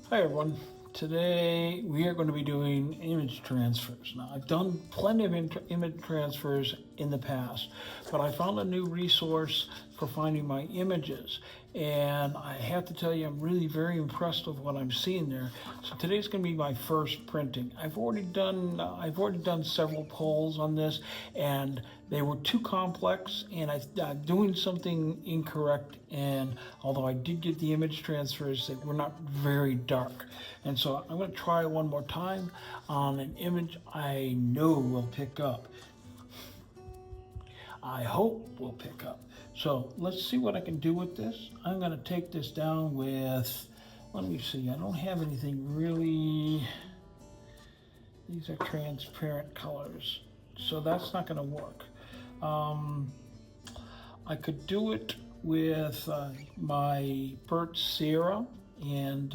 Hi everyone. Today we are going to be doing image transfers. Now I've done plenty of image transfers in the past, but I found a new resource for finding my images, and I have to tell you I'm really very impressed with what I'm seeing there. So today's going to be my first printing. I've already done several polls on this, and they were too complex, and I'm doing something incorrect. And although I did get the image transfers, they were not very dark. And so I'm going to try one more time on an image I know will pick up. I hope will pick up. So let's see what I can do with this. I'm going to take this down with, let me see, I don't have anything really, these are transparent colors, so that's not going to work. Um, I could do it with my burnt Sierra and,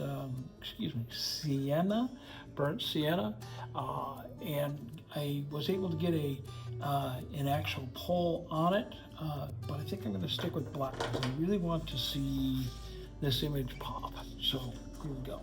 excuse me, sienna, burnt sienna, and I was able to get an actual pole on it, but I think I'm going to stick with black because I really want to see this image pop. So here we go.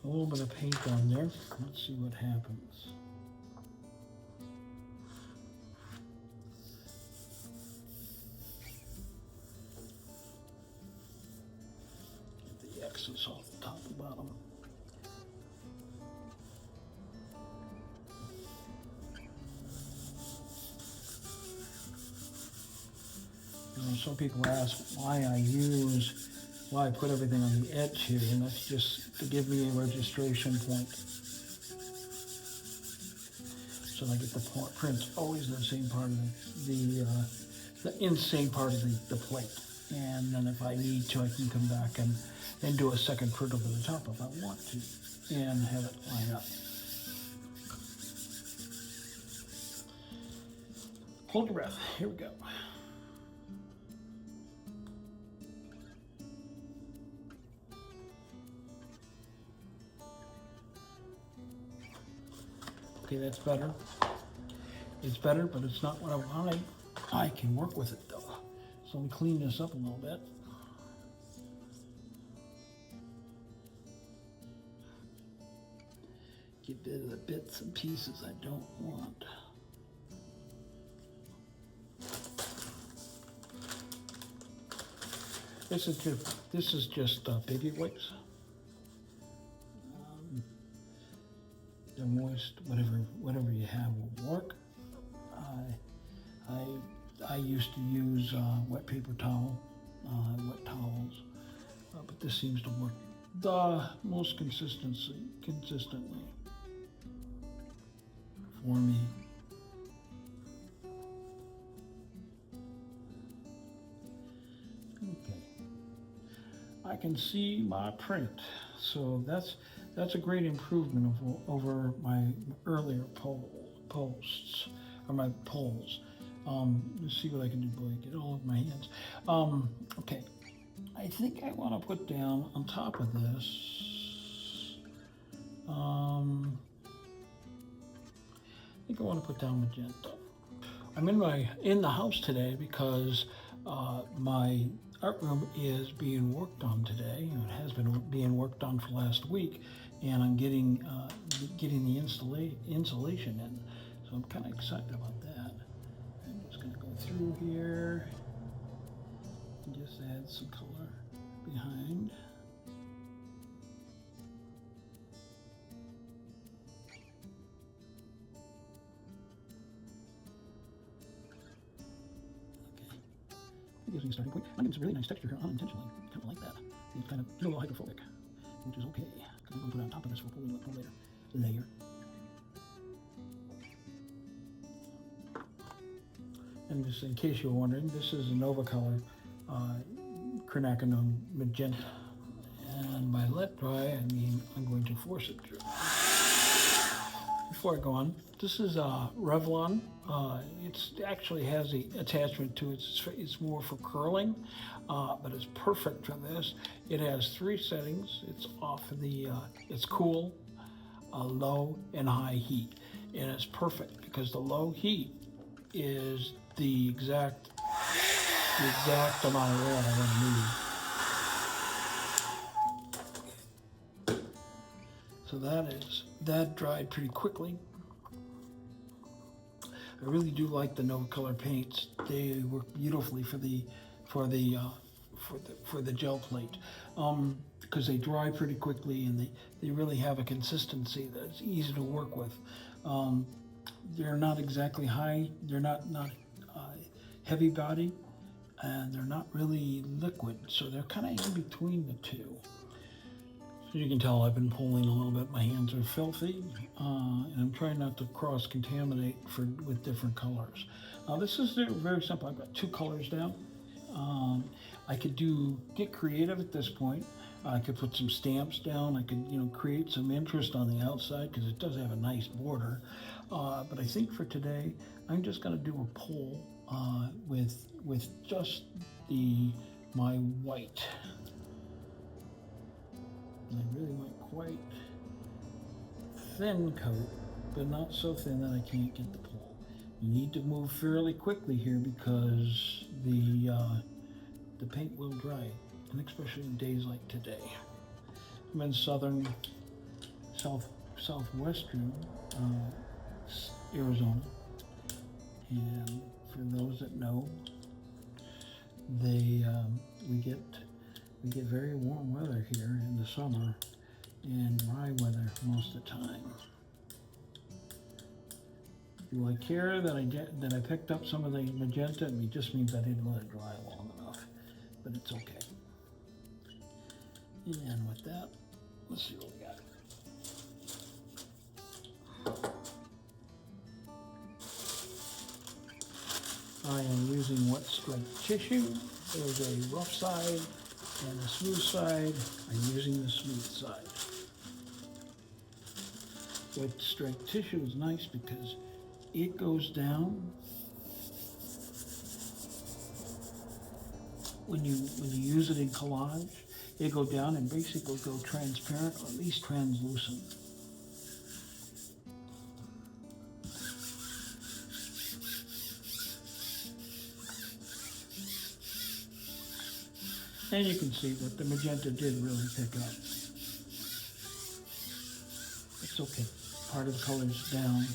A little bit of paint on there. Let's see what happens. Get the X's off the top and bottom. Some people ask why I put everything on the edge here, and that's just to give me a registration point. So I get the print always in the same part of the insane part of the plate. And then if I need to, I can come back and do a second print over the top if I want to, and have it line up. Hold your breath. Here we go. Okay, that's better. It's better, but it's not what I wanted. I can work with it though. So let me clean this up a little bit. Get rid of the bits and pieces I don't want. This is just baby wipes. They're moist. Whatever you have will work. I used to use wet paper towel, wet towels, but this seems to work the most consistently for me. Okay, I can see my print, so that's a great improvement over my earlier posts or my polls. Let's see what I can do. Boy, get all over my hands. Okay, I think I want to put down on top of this. I think I want to put down magenta. I'm in the house today because my art room is being worked on today. It has been being worked on for last week, and I'm getting the insulation in. So I'm kind of excited about that. I'm just going to go through here and just add some color behind. It gives me a starting point. I'm getting some really nice texture here unintentionally. Kind of like that. It's kind of a little hydrophobic, which is okay. Because I'm going to put it on top of this for pulling it later. Layer. And just in case you're wondering, this is a Nova Color Quinacridone Magenta. And by let dry, I mean I'm going to force it through. Before I go on, this is Revlon. It actually has the attachment to it. It's more for curling, but it's perfect for this. It has 3 settings. It's off the, it's cool, low, and high heat. And it's perfect because the low heat is the exact amount of oil I want to need. So that dried pretty quickly. I really do like the Nova Color paints. They work beautifully for the gel plate because they dry pretty quickly and they really have a consistency that's easy to work with. They're not exactly high. They're not heavy body, and they're not really liquid. So they're kind of in between the two. So you can tell I've been pulling a little bit. My hands are filthy, and I'm trying not to cross-contaminate with different colors. This is very simple. I've got 2 colors down. I could get creative at this point. I could put some stamps down. I could, create some interest on the outside because it does have a nice border. But I think for today, I'm just going to do a pull with just my white. I really want quite thin coat, but not so thin that I can't get the pull. You need to move fairly quickly here because the paint will dry, and especially in days like today. I'm in southwestern Arizona, and for those that know, we get very warm weather here in the summer and dry weather most of the time. Do I care that I picked up some of the magenta? It just means I didn't let it dry long enough, but it's okay. And with that, let's see what we got. I am using wet striped tissue. There's a rough side and a smooth side. I'm using the smooth side. Wet striped tissue is nice because it goes down when you use it in collage. It go down and basically go transparent or at least translucent. And you can see that the magenta did really pick up. It's okay. Part of the color's down.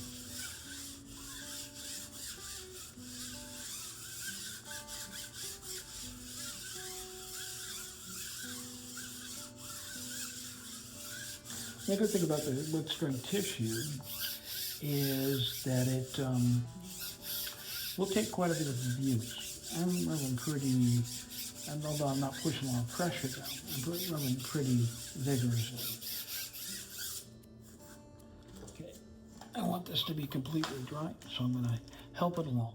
The good thing about the wood string tissue is that it will take quite a bit of abuse. I'm rubbing pretty, and although I'm not pushing a lot of pressure down, I'm rubbing pretty vigorously. Okay, I want this to be completely dry, so I'm going to help it along.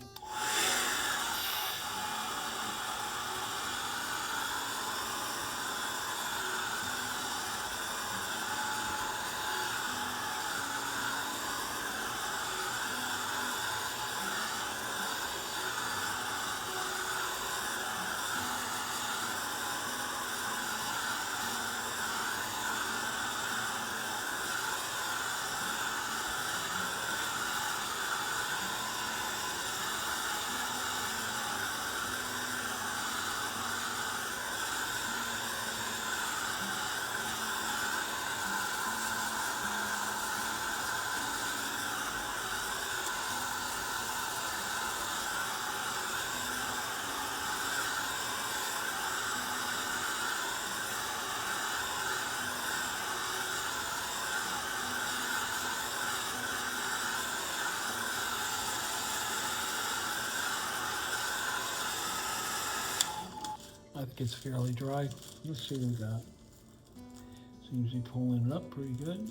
think it's fairly dry. Let's see what we got. Seems to be pulling it up pretty good.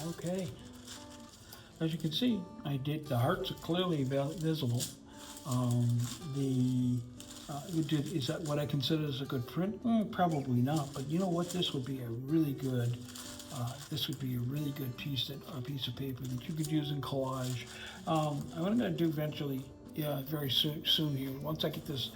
Okay. As you can see, the hearts are clearly visible. Is that what I consider as a good print? Probably not, but you know what? This would be a really good piece of paper that you could use in collage. What I'm going to do eventually, very soon here, once I get this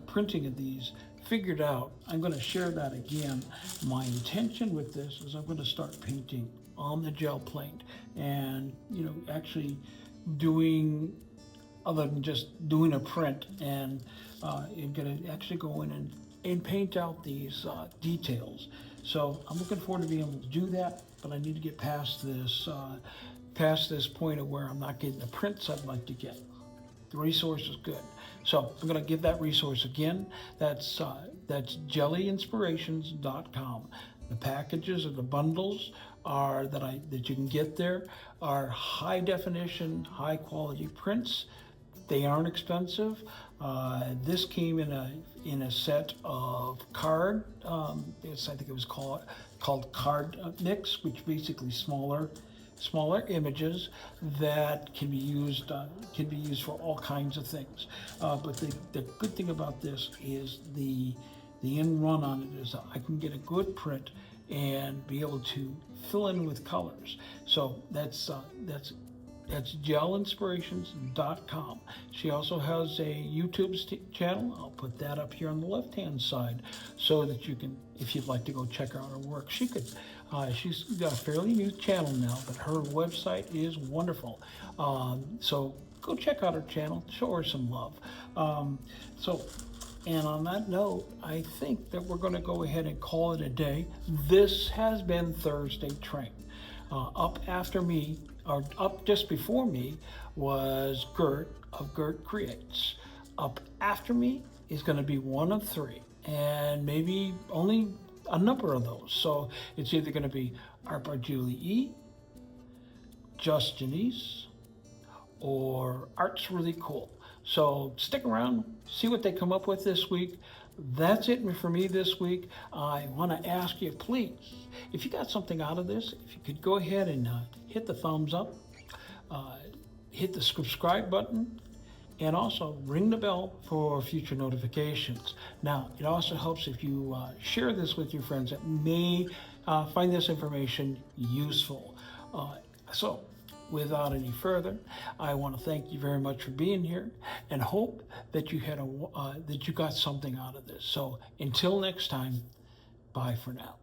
printing of these figured out, I'm going to share that again. My intention with this is I'm going to start painting on the gel plate, and actually doing, other than just doing a print, and I'm going to actually go in and paint out these details. So I'm looking forward to being able to do that, but I need to get past this point of where I'm not getting the prints I'd like to get. The resource is good. So I'm going to give that resource again. That's Gelinspirations.com. The packages or the bundles that you can get there are high definition, high quality prints. They aren't expensive. This came in a set of card. I think it was called card mix, which basically smaller images that can be used for all kinds of things. But the good thing about this is the end run on it is I can get a good print and be able to fill in with colors. So that's Gelinspirations.com. She also has a YouTube channel. I'll put that up here on the left-hand side so that you can, if you'd like to go check out her work. She's got a fairly new channel now, but her website is wonderful. So go check out her channel, show her some love. And on that note, I think that we're going to go ahead and call it a day. This has been Thursday Train. Up after me, or up just before me, was Gert of Gert Creates. Up after me is going to be one of three, and maybe only a number of those. So it's either going to be Art by Julie E, Just Janice, or Art's Really Cool. So stick around, see what they come up with this week. That's it for me this week. I want to ask you, please, if you got something out of this, if you could go ahead and hit the thumbs up, hit the subscribe button, and also ring the bell for future notifications. Now, it also helps if you share this with your friends that may find this information useful. So, without any further, I want to thank you very much for being here, and hope that you got something out of this. So until next time, bye for now.